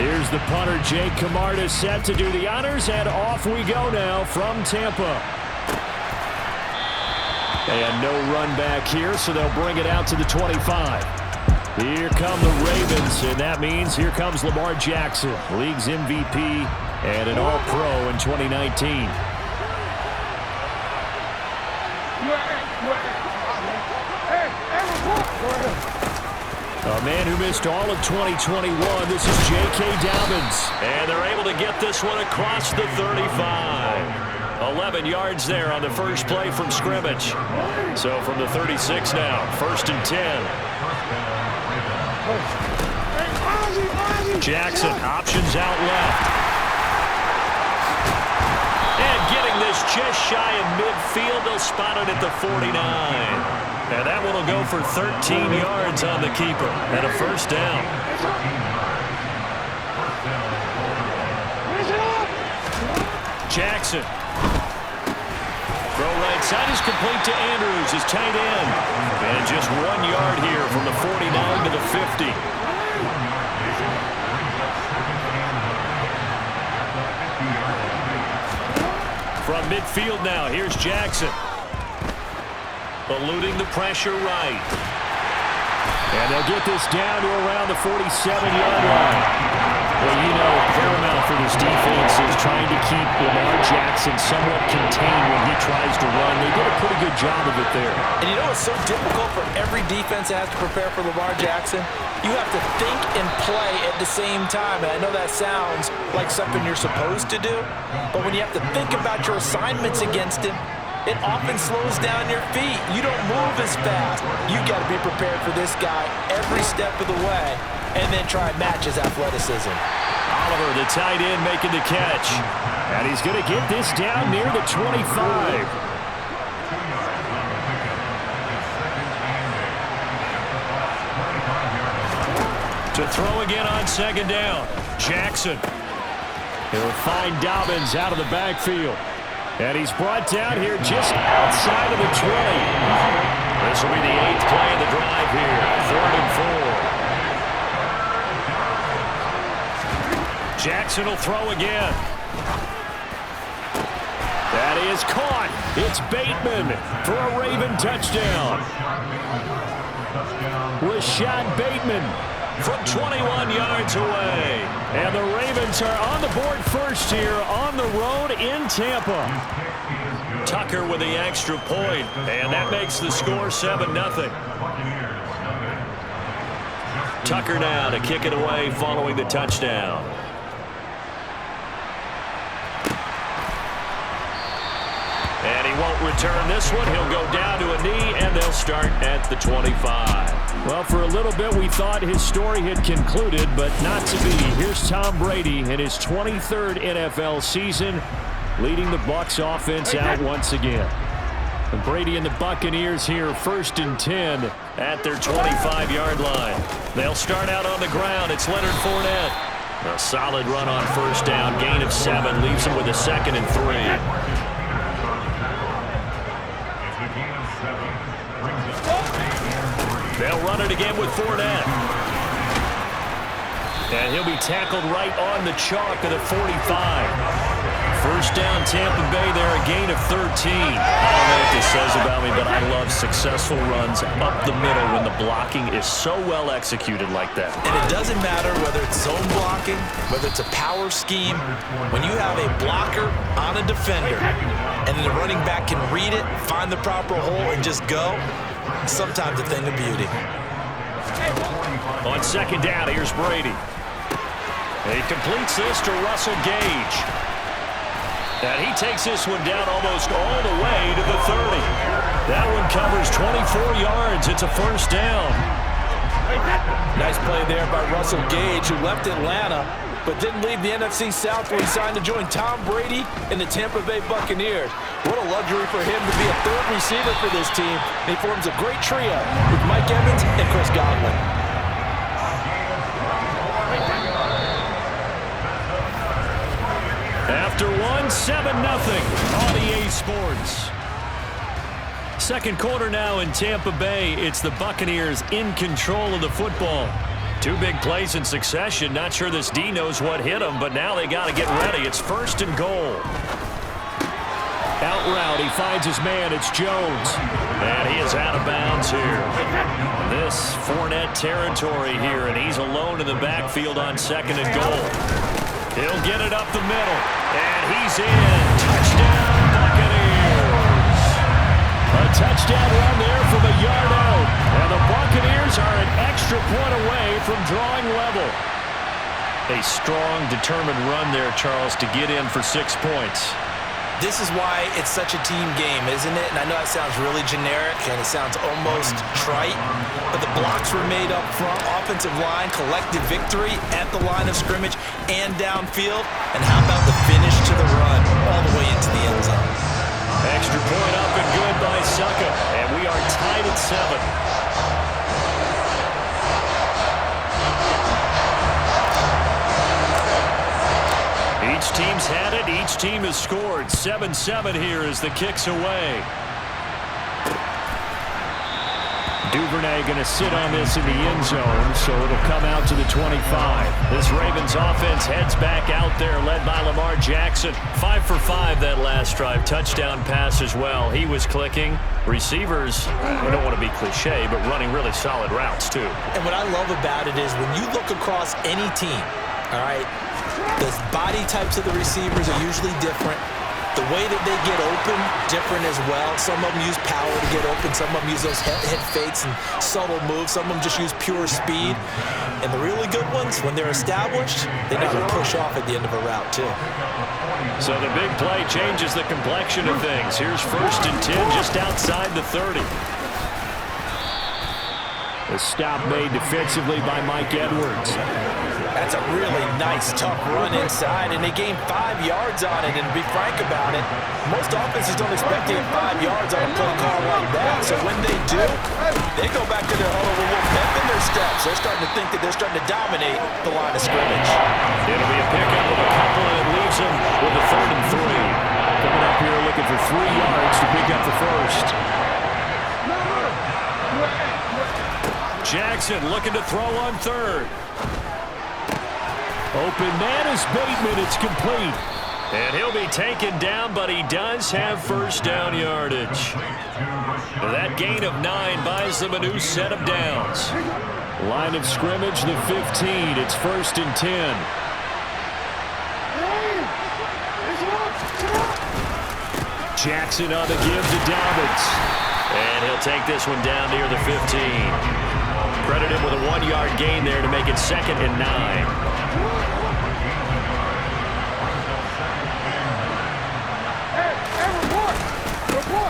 Here's the punter, Jake Camarda, set to do the honors, and off we go now from Tampa. And no run back here, so they'll bring it out to the 25. Here come the Ravens, and that means here comes Lamar Jackson, league's MVP and an All-Pro in 2019. A man who missed all of 2021, this is J.K. Dobbins. And they're able to get this one across the 35. 11 yards there on the first play from scrimmage. So from the 36 now, 1st and 10. Jackson, options out left. And getting this just shy of midfield, they'll spot it at the 49. And that one will go for 13 yards on the keeper and a first down. Jackson. Throw right side is complete to Andrews, his tight end. And just 1 yard here from the 49 to the 50. From midfield now, here's Jackson. Eluding the pressure right. And they'll get this down to around the 47-yard line. Well, you know, paramount for this defense is trying to keep Lamar Jackson somewhat contained when he tries to run. They did a pretty good job of it there. And you know it's so difficult for every defense that has to prepare for Lamar Jackson? You have to think and play at the same time. And I know that sounds like something you're supposed to do, but when you have to think about your assignments against him, it often slows down your feet. You don't move as fast. You've got to be prepared for this guy every step of the way and then try and match his athleticism. Oliver, the tight end, making the catch. And he's going to get this down near the 25. To throw again on 2nd down. Jackson. He'll find Dobbins out of the backfield. And he's brought down here just outside of the 20. This will be the 8th play of the drive here. 3rd and 4. Jackson will throw again. That is caught. It's Bateman for a Raven touchdown. Rashad Bateman from 21 yards away. And the Ravens are on the board first here on the road in Tampa. Tucker with the extra point, and that makes the score 7-0. Tucker now to kick it away following the touchdown. And he won't return this one. He'll go down to a knee, and they'll start at the 25. Well, for a little bit, we thought his story had concluded, but not to be. Here's Tom Brady in his 23rd NFL season, leading the Bucs offense out once again. And Brady and the Buccaneers here, 1st and 10 at their 25-yard line. They'll start out on the ground. It's Leonard Fournette. A solid run on 1st down. Gain of 7 leaves him with a 2nd and 3. They'll run it again with Fournette. And he'll be tackled right on the chalk of the 45. 1st down, Tampa Bay there, a gain of 13. I don't know what this says about me, but I love successful runs up the middle when the blocking is so well executed like that. And it doesn't matter whether it's zone blocking, whether it's a power scheme. When you have a blocker on a defender, and then the running back can read it, find the proper hole, and just go, sometimes a thing of beauty. On 2nd down, here's Brady. He completes this to Russell Gage. And he takes this one down almost all the way to the 30. That one covers 24 yards. It's a 1st down. Nice play there by Russell Gage, who left Atlanta, but didn't leave the NFC South when he signed to join Tom Brady and the Tampa Bay Buccaneers. What a luxury for him to be a 3rd receiver for this team. And he forms a great trio with Mike Evans and Chris Godwin. After 7-0 on EA Sports. 2nd quarter now in Tampa Bay. It's the Buccaneers in control of the football. Two big plays in succession. Not sure this D knows what hit him, but now they got to get ready. It's 1st and goal. Out route, he finds his man. It's Jones. And he is out of bounds here. This Fournette territory here, and he's alone in the backfield on 2nd and goal. He'll get it up the middle, and he's in. Touchdown, Buccaneers. A touchdown run there from a yard out. And the Buccaneers are an extra point away from drawing level. A strong, determined run there, Charles, to get in for 6 points. This is why it's such a team game, isn't it? And I know that sounds really generic and it sounds almost trite, but the blocks were made up front, offensive line, collective victory at the line of scrimmage and downfield. And how about the finish to the run all the way into the end zone? Extra point up and good by Succa, and we are tied at 7. Each team's had it. Each team has scored. 7-7 here as the kick's away. Duvernay going to sit on this in the end zone, so it'll come out to the 25. This Ravens offense heads back out there, led by Lamar Jackson. 5 for 5 that last drive. Touchdown pass as well. He was clicking. Receivers, we don't want to be cliche, but running really solid routes, too. And what I love about it is when you look across any team, all right, the body types of the receivers are usually different. The way that they get open, different as well. Some of them use power to get open. Some of them use those head fakes and subtle moves. Some of them just use pure speed. And the really good ones, when they're established, they know how to push off at the end of a route, too. So the big play changes the complexion of things. Here's 1st and 10 just outside the 30. The stop made defensively by Mike Edwards. That's a really nice, tough run inside, and they gained 5 yards on it. And to be frank about it, most offenses don't expect to get 5 yards on a play call like that. So when they do, they go back to their huddle with a little pep in their steps. They're starting to think that they're starting to dominate the line of scrimmage. It'll be a pickup of a couple, and it leaves them with a 3rd and 3. Coming up here looking for 3 yards to pick up the 1st. Jackson looking to throw on 3rd. Open man is Bateman. It's complete. And he'll be taken down, but he does have 1st down yardage. That gain of 9 buys them a new set of downs. Line of scrimmage, the 15. It's 1st and 10. Jackson on the give to Dobbins. And he'll take this one down near the 15. Credit him with a 1-yard gain there to make it 2nd and 9.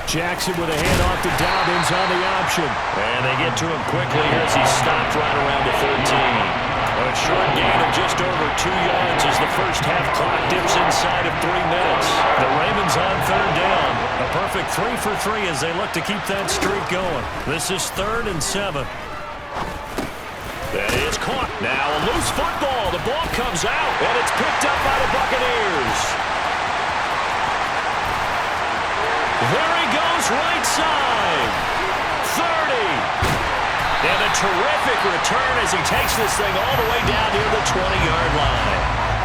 Jackson with a handoff to Dobbins on the option. And they get to him quickly here as he stopped right around the 13. A short gain of just over 2 yards as the first half clock dips inside of 3 minutes. The Ravens on 3rd down. A perfect 3 for 3 as they look to keep that streak going. This is 3rd and 7. That is caught. Now a loose football. The ball comes out, and it's picked up by the Buccaneers. There he goes, right side. 30. And a terrific return as he takes this thing all the way down near the 20-yard line.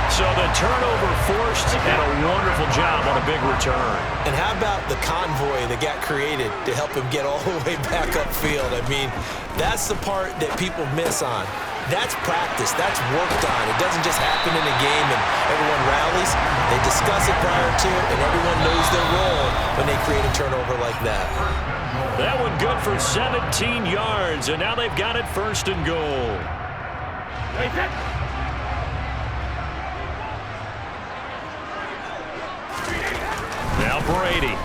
So the turnover forced, and a wonderful job on a big return. And how about the convoy that got created to help him get all the way back upfield? I mean, that's the part that people miss on. That's practice. That's worked on. It doesn't just happen in a game and everyone rallies. They discuss it prior to, and everyone knows their role when they create a turnover like that. That one good for 17 yards, and now they've got it 1st and goal. Now Brady.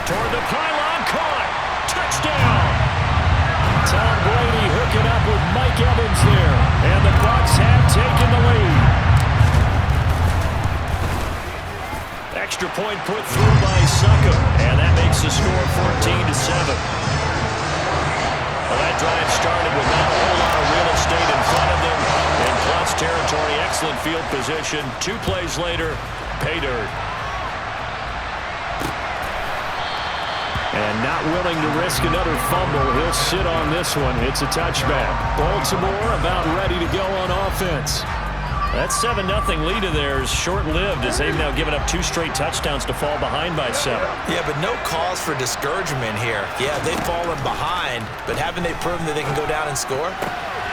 Toward the pylon, caught. Touchdown. Tom Brady hooking up with Mike Evans there. And the Bucs have taken the lead. Extra point put through by Succa. And that makes the score 14-7. Well, that drive started with not a whole lot of real estate in front of them. In clutch territory, excellent field position. 2 plays later, pay dirt. And not willing to risk another fumble, he'll sit on this one. It's a touchback. Baltimore about ready to go on offense. That 7-0 lead of theirs short-lived as they've now given up 2 straight touchdowns to fall behind by 7. Yeah, but no cause for discouragement here. Yeah, they've fallen behind, but haven't they proven that they can go down and score?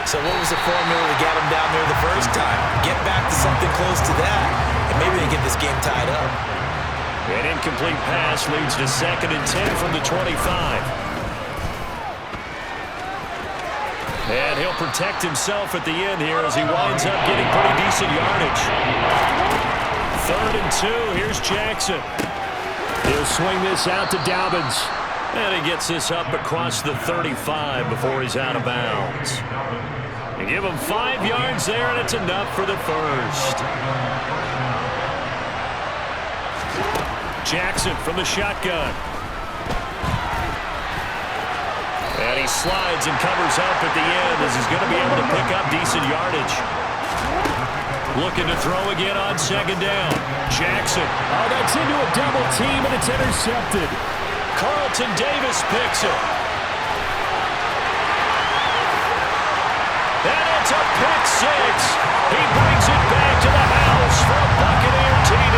So what was the formula to get them down there the first time? Get back to something close to that, and maybe they get this game tied up. An incomplete pass leads to 2nd and 10 from the 25. And he'll protect himself at the end here as he winds up getting pretty decent yardage. 3rd and 2. Here's Jackson. He'll swing this out to Dobbins. And he gets this up across the 35 before he's out of bounds. They give him 5 yards there, and it's enough for the first. Jackson from the shotgun. And he slides and covers up at the end as he's going to be able to pick up decent yardage. Looking to throw again on 2nd down. Jackson. Oh, that's into a double team, and it's intercepted. Carlton Davis picks it. And it's a pick 6. He brings it back to the house for a Buccaneer TD.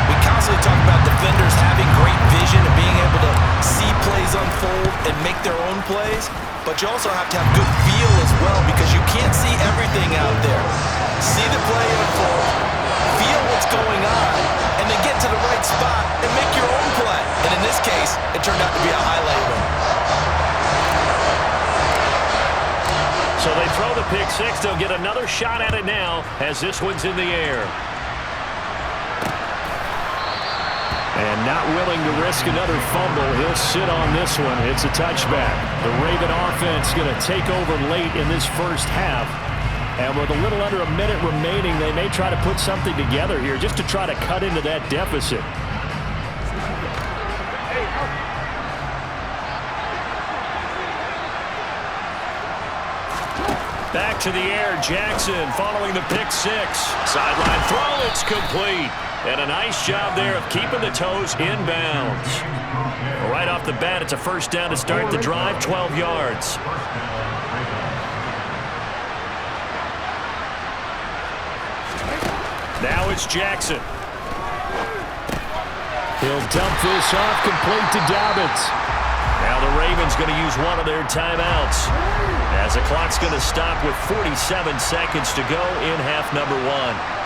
We constantly talk about defenders having great vision and being able to see plays unfold and make their own plays, but you also have to have good feel as well because you can't see everything out there. See the play unfold, feel what's going on, and then get to the right spot and make your own play. And in this case, it turned out to be a highlight win. So they throw the pick 6. They'll get another shot at it now as this one's in the air. And not willing to risk another fumble, he'll sit on this one. It's a touchback. The Raven offense going to take over late in this first half. And with a little under a minute remaining, they may try to put something together here just to try to cut into that deficit. Back to the air, Jackson following the pick 6. Sideline throw, it's complete. And a nice job there of keeping the toes inbounds. Right off the bat, it's a first down to start the drive, 12 yards. Now it's Jackson. He'll dump this off, complete to Dobbins. Now the Ravens going to use one of their timeouts as the clock's going to stop with 47 seconds to go in half number 1.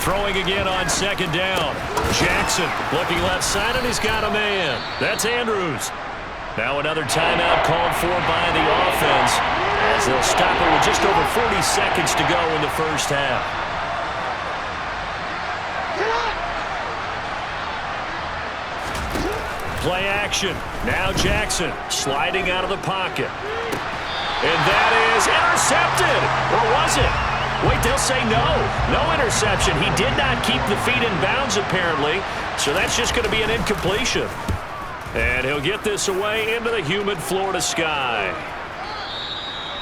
Throwing again on 2nd down. Jackson looking left side, and he's got a man. That's Andrews. Now another timeout called for by the offense as they'll stop it with just over 40 seconds to go in the first half. Play action. Now Jackson sliding out of the pocket. And that is intercepted. Or was it? Wait, they'll say no. No interception. He did not keep the feet in bounds, apparently. So that's just going to be an incompletion. And he'll get this away into the humid Florida sky.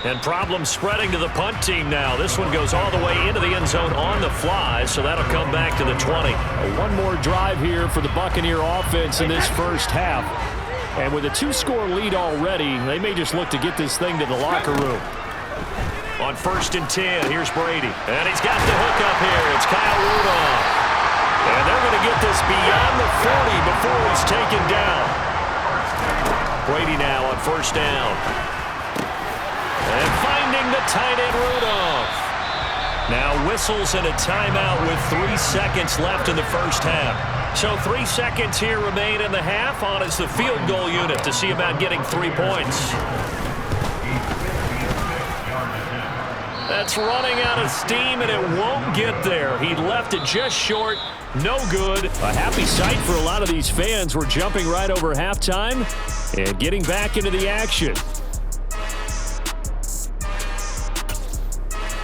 And problems spreading to the punt team now. This one goes all the way into the end zone on the fly, so that'll come back to the 20. One more drive here for the Buccaneer offense in this first half. And with a 2-score lead already, they may just look to get this thing to the locker room. On 1st and 10, here's Brady. And he's got the hook up here. It's Kyle Rudolph. And they're going to get this beyond the 40 before he's taken down. Brady now on 1st down. And finding the tight end Rudolph. Now whistles and a timeout with 3 seconds left in the first half. So 3 seconds here remain in the half on as the field goal unit to see about getting 3 points. That's running out of steam, and it won't get there. He left it just short. No good. A happy sight for a lot of these fans. We're jumping right over halftime and getting back into the action.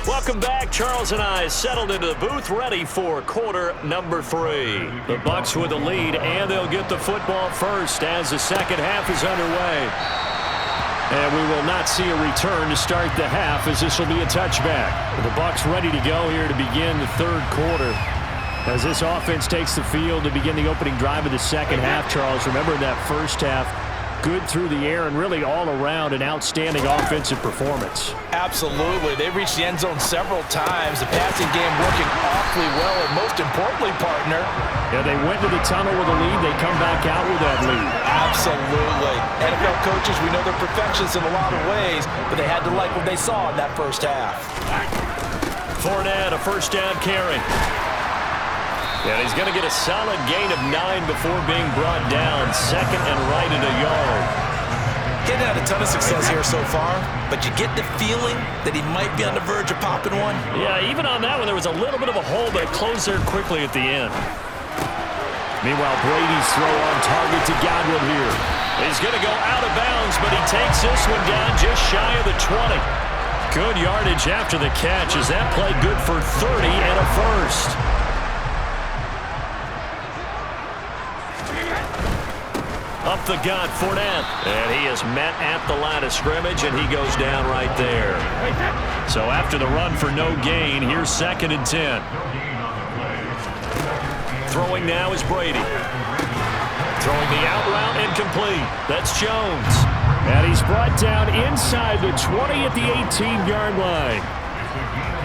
Welcome back. Charles and I settled into the booth, ready for quarter number 3. The Bucs with the lead, and they'll get the football first as the second half is underway. And we will not see a return to start the half as this will be a touchback. The Bucs ready to go here to begin the third quarter. As this offense takes the field to begin the opening drive of the second half, Charles, remember in that first half, good through the air and really all around an outstanding offensive performance. Absolutely. They reached the end zone several times. The passing game working awfully well, and most importantly, partner. Yeah, they went to the tunnel with a lead. They come back out with that lead. Absolutely. NFL coaches, we know they're perfectionists in a lot of ways, but they had to like what they saw in that first half. Fournette, a first down carry. And he's going to get a solid gain of 9 before being brought down. Second and right at a yard. Getting had a ton of success here so far, but you get the feeling that he might be on the verge of popping one. Yeah, even on that one, there was a little bit of a hole, but it closed there quickly at the end. Meanwhile, Brady's throw on target to Godwin here. He's going to go out of bounds, but he takes this one down just shy of the 20. Good yardage after the catch as that play good for 30 and a first. Up the gut, Fournette. And he is met at the line of scrimmage, and he goes down right there. So after the run for no gain, here's 2nd and 10. Throwing now is Brady. Throwing the out route incomplete. That's Jones. And he's brought down inside the 20 at the 18-yard line.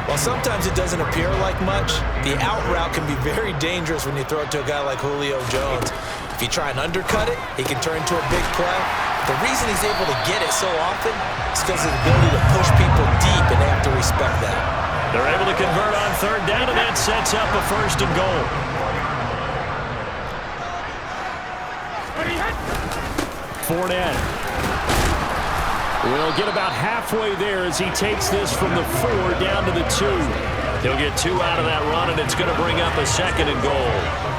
Well, sometimes it doesn't appear like much. The out route can be very dangerous when you throw it to a guy like Julio Jones. If you try and undercut it, he can turn into a big play. The reason he's able to get it so often is because of his ability to push people deep, and they have to respect that. They're able to convert on 3rd down, and that sets up a 1st and goal. Fournette will get about halfway there as he takes this from the 4 down to the 2. He'll get 2 out of that run, and it's going to bring up a 2nd and goal.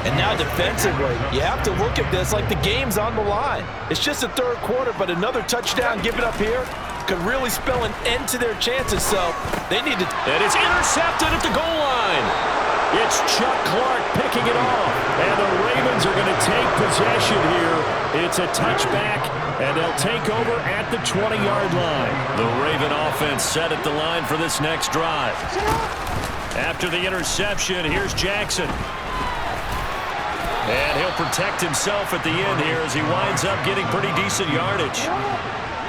And now defensively, you have to look at this like the game's on the line. It's just the 3rd quarter, but another touchdown given up here could really spell an end to their chances, so they need to... And it's intercepted at the goal line. It's Chuck Clark picking it off, and the Ravens are going to take possession here. It's a touchback, and they'll take over at the 20-yard line. The Raven offense set at the line for this next drive. After the interception, here's Jackson. And he'll protect himself at the end here as he winds up getting pretty decent yardage.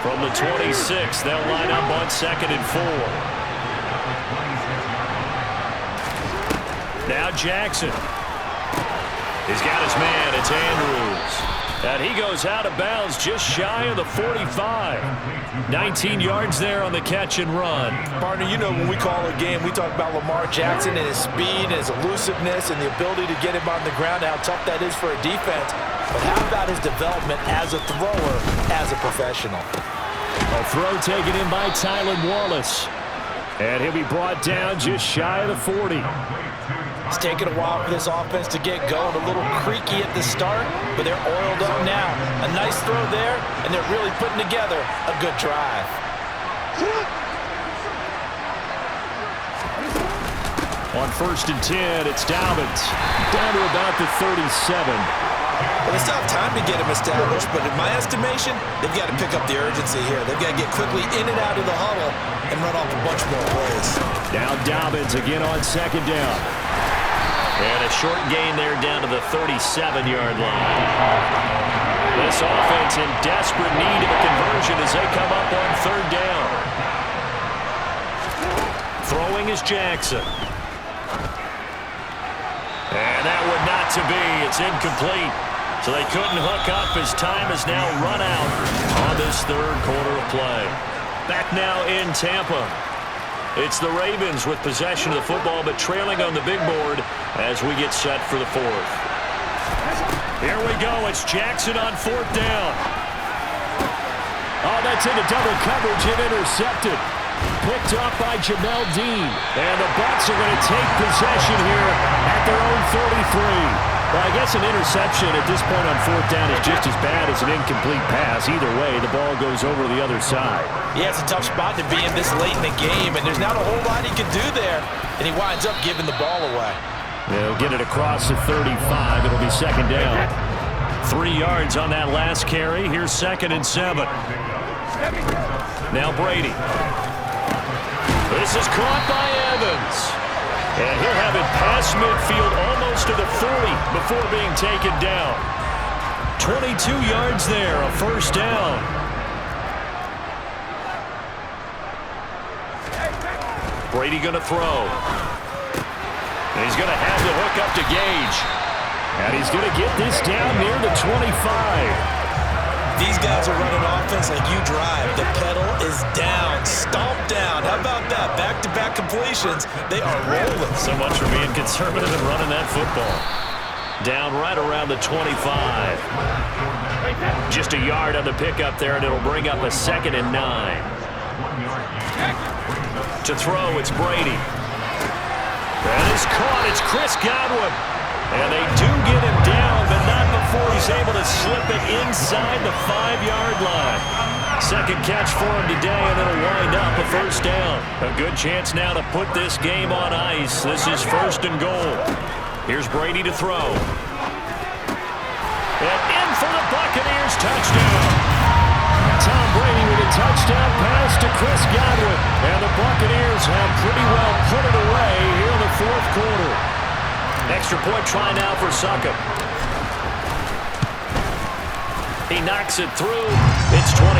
From the 26, they'll line up on 2nd and 4. Now Jackson. He's got his man. It's Andrews. And he goes out of bounds just shy of the 45. 19 yards there on the catch and run. Partner, you know when we call a game, we talk about Lamar Jackson and his speed and his elusiveness and the ability to get him on the ground, how tough that is for a defense. But how about his development as a thrower, as a professional? A throw taken in by Tylan Wallace. And he'll be brought down just shy of the 40. It's taken a while for this offense to get going. A little creaky at the start, but they're oiled up now. A nice throw there, and they're really putting together a good drive. On 1st and 10, it's Dobbins. Down to about the 37. Well, they still have time to get him established, but in my estimation, they've got to pick up the urgency here. They've got to get quickly in and out of the huddle and run off a bunch more plays. Now Dobbins again on 2nd down. And a short gain there down to the 37-yard line. This offense in desperate need of a conversion as they come up on 3rd down. Throwing is Jackson. And that would not to be. It's incomplete. So they couldn't hook up as time is now run out on this 3rd quarter of play. Back now in Tampa. It's the Ravens with possession of the football, but trailing on the big board as we get set for the 4th. Here we go. It's Jackson on 4th down. Oh, that's into double coverage and intercepted. Picked up by Jamel Dean. And the Bucs are going to take possession here at their own 33. Well, I guess an interception at this point on 4th down is just as bad as an incomplete pass. Either way, the ball goes over to the other side. Yeah, it's a tough spot to be in this late in the game, and there's not a whole lot he can do there, and he winds up giving the ball away. They'll get it across the 35. It'll be 2nd down. 3 yards on that last carry. Here's 2nd and 7. Now Brady. This is caught by Evans. And he'll have it past midfield almost to the 40 before being taken down. 22 yards there, a first down. Brady going to throw. And he's going to have the hook up to Gage. And he's going to get this down near the 25. These guys are running offense like you drive. The pedal is down, stomped down. How about that? Back-to-back completions. They are rolling. So much for being conservative and running that football. Down right around the 25. Just a yard on the pickup there, and it'll bring up a 2nd and 9. To throw, it's Brady. That is caught. It's Chris Godwin. And they do get him down, but not before he's able to slip it inside the 5-yard line. Second catch for him today, and it'll wind up a first down. A good chance now to put this game on ice. This is 1st and goal. Here's Brady to throw. And in for the Buccaneers, touchdown. Tom Brady with a touchdown pass to Chris Godwin. And the Buccaneers have pretty well put it away here in the 4th quarter. Extra point try now for Suckup. He knocks it through. It's 28-7.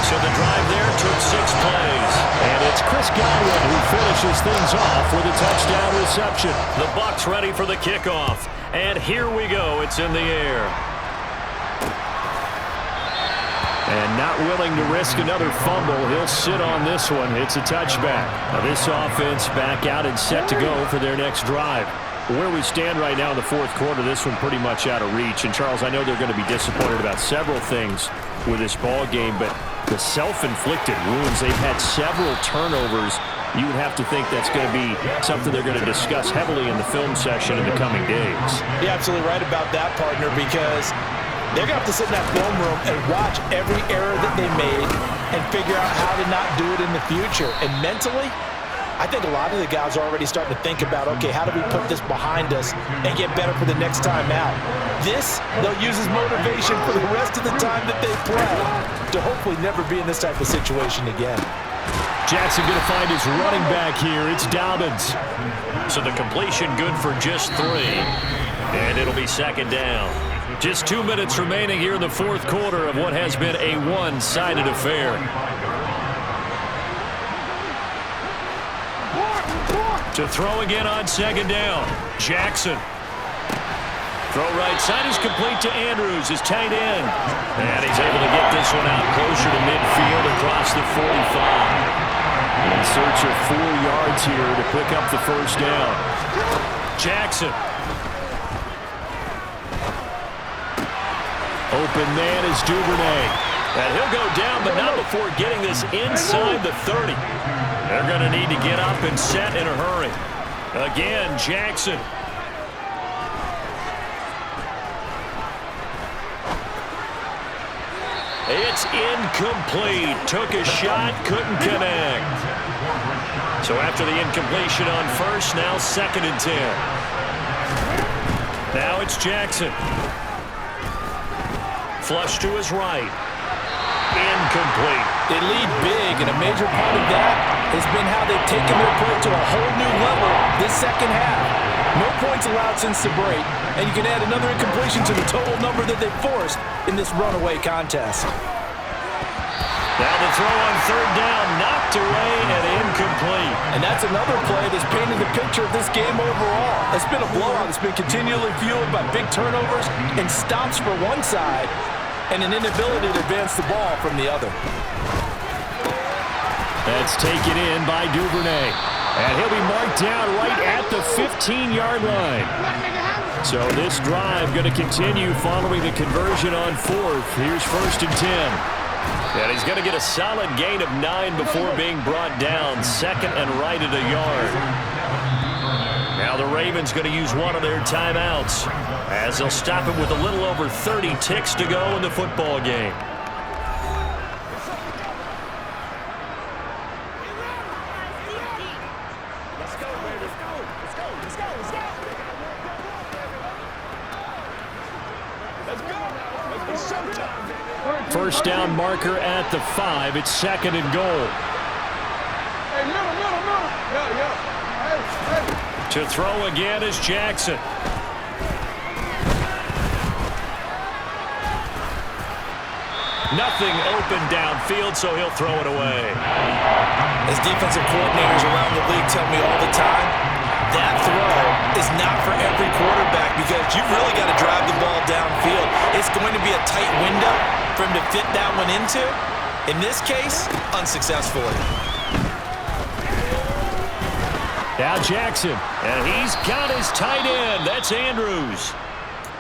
So the drive there took 6 plays. And it's Chris Godwin who finishes things off with a touchdown reception. The Bucs ready for the kickoff. And here we go. It's in the air. And not willing to risk another fumble. He'll sit on this one. It's a touchback. Now this offense back out and set to go for their next drive. Where we stand right now in the 4th quarter, this one pretty much out of reach. And, Charles, I know they're going to be disappointed about several things with this ball game, but the self-inflicted wounds, they've had several turnovers. You would have to think that's going to be something they're going to discuss heavily in the film session in the coming days. You're absolutely right about that, partner, because they're going to have to sit in that film room and watch every error that they made and figure out how to not do it in the future. And mentally, I think a lot of the guys are already starting to think about, okay, how do we put this behind us and get better for the next time out? This, they'll use as motivation for the rest of the time that they play to hopefully never be in this type of situation again. Jackson going to find his running back here. It's Dobbins. So the completion good for just 3. And it'll be 2nd down. Just 2 minutes remaining here in the 4th quarter of what has been a one-sided affair. To throw again on 2nd down. Jackson. Throw right side is complete to Andrews, his tight end. And he's able to get this one out closer to midfield across the 45. In search of 4 yards here to pick up the first down. Jackson. Open man is Duvernay. And he'll go down, but not before getting this inside the 30. They're going to need to get up and set in a hurry. Again, Jackson. It's incomplete. Took a shot, couldn't connect. So after the incompletion on first, now 2nd and 10. Now it's Jackson. Flush to his right. Incomplete. They lead big, and a major part of that has been how they've taken their play to a whole new level this 2nd half. No points allowed since the break, and you can add another incompletion to the total number that they forced in this runaway contest. Now the throw on 3rd down, knocked away and incomplete. And that's another play that's painted the picture of this game overall. It's been a blowout. It's been continually fueled by big turnovers and stops for one side and an inability to advance the ball from the other. That's taken in by Duvernay. And he'll be marked down right at the 15-yard line. So this drive going to continue following the conversion on 4th. Here's 1st and 10. And he's going to get a solid gain of 9 before being brought down. 2nd and right at a yard. Now the Ravens going to use one of their timeouts as they'll stop it with a little over 30 ticks to go in the football game. First down marker at the 5. It's 2nd and goal. Hey, middle. To throw again is Jackson. Nothing open downfield, so he'll throw it away. As defensive coordinators around the league tell me all the time, that throw is not for every quarterback because you've really got to drive the ball downfield. It's going to be a tight window for him to fit that one into. In this case, unsuccessfully. Now Jackson, and he's got his tight end. That's Andrews.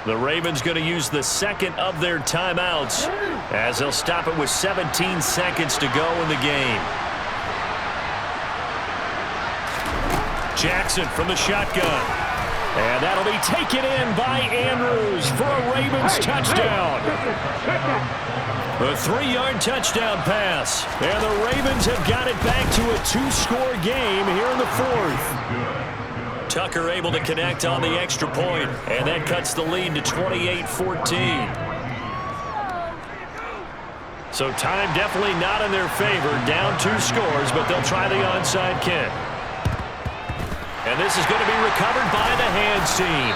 The Ravens going to use the second of their timeouts as they'll stop it with 17 seconds to go in the game. Jackson from the shotgun. And that'll be taken in by Andrews for a Ravens touchdown. A 3-yard touchdown pass. And the Ravens have got it back to a 2-score game here in the fourth. Tucker able to connect on the extra point, and that cuts the lead to 28-14. So time definitely not in their favor. Down 2 scores, but they'll try the onside kick. And this is going to be recovered by the hands team.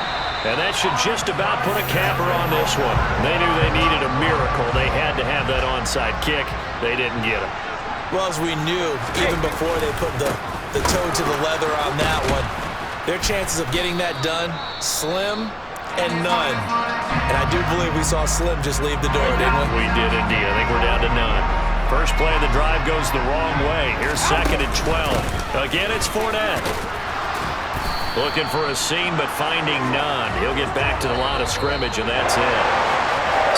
And that should just about put a capper on this one. They knew they needed a miracle. They had to have that onside kick. They didn't get it. Well, as we knew, even before they put the toe to the leather on that one, their chances of getting that done, slim and none. And I do believe we saw Slim just leave the door, didn't we? We did indeed. I think we're down to none. First play of the drive goes the wrong way. Here's 2nd and 12. Again, it's Fournette. Looking for a seam, but finding none. He'll get back to the line of scrimmage, and that's it.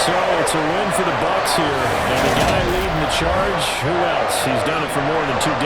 So it's a win for the Bucs here. And the guy leading the charge, who else? He's done it for more than 2 decades.